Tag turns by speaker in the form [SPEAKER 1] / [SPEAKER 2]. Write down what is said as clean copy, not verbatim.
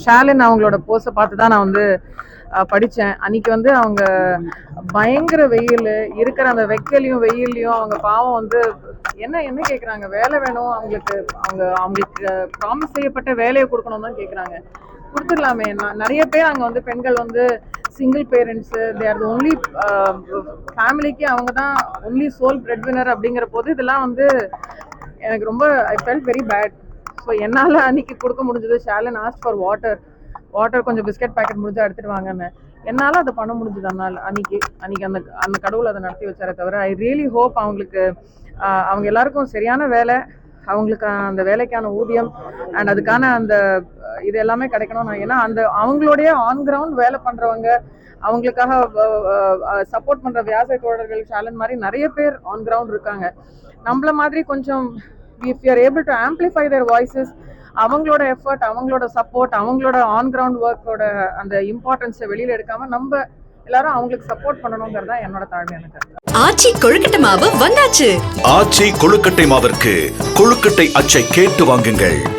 [SPEAKER 1] ஷாலின் அவங்களோட போஸ்ட பார்த்து தான் நான் வந்து படித்தேன். அன்னைக்கு வந்து அவங்க பயங்கர வெயில் இருக்கிற அந்த வெக்கையிலையும் வெயில்லையும் அவங்க பாவம் வந்து என்ன கேட்குறாங்க, வேலை வேணும் அவங்களுக்கு, அவங்களுக்கு ப்ராமிஸ் செய்யப்பட்ட வேலையை கொடுக்கணும் தான் கேட்குறாங்க. கொடுத்துடலாமே. நிறைய பேர் அங்கே வந்து பெண்கள் வந்து single parents, they are the only ஃபேமிலிக்கு அவங்க தான் ஒன்லி சோல் பிரெட் வினர் அப்படிங்கிற போது இதெல்லாம் வந்து எனக்கு ரொம்ப I felt very bad. So என்னால் அன்னைக்கு கொடுக்க முடிஞ்சது. ஷாலின் ஆஸ்க் ஃபார் வாட்டர் கொஞ்சம் பிஸ்கட் பேக்கெட் முடிஞ்சா எடுத்துகிட்டு வாங்கன்னு. என்னால் அதை பண்ண முடிஞ்சது. அதனால் அன்னைக்கு அந்த கடவுள் அதை நடத்தி வச்சாரே தவிர ஐ ரியலி ஹோப் அவங்களுக்கு அவங்க எல்லாருக்கும் சரியான வேலை, அவங்களுக்கு அந்த வேலைக்கான ஊதியம் அண்ட் அதுக்கான அந்த இது எல்லாமே கிடைக்கணும். ஏன்னா அந்த அவங்களுடைய ஆன் கிரவுண்ட் வேலை பண்ணுறவங்க, அவங்களுக்காக சப்போர்ட் பண்ணுற வியாச தோழர்கள் ஷாலின் மாதிரி நிறைய பேர் ஆன் கிரவுண்ட் இருக்காங்க. நம்மள மாதிரி கொஞ்சம் if you are able to amplify their voices, அவங்களோட எஃபர்ட், அவங்களோட சப்போர்ட், அவங்களோட ஆன் கிரவுண்ட் ஒர்க்கோட அந்த இம்பார்ட்டன்ஸை வெளியில எடுக்காம நம்ம எல்லாரும் அவங்களுக்கு சப்போர்ட் பண்ணணுங்கிறதா என்னோட தாழ்மையான கருத்து.
[SPEAKER 2] ஆச்சி கொழுக்கட்டை மாவு வந்தாச்சு.
[SPEAKER 3] ஆச்சி கொழுக்கட்டை மாவிற்கு கொழுக்கட்டை அச்சை கேட்டு வாங்குங்கள்.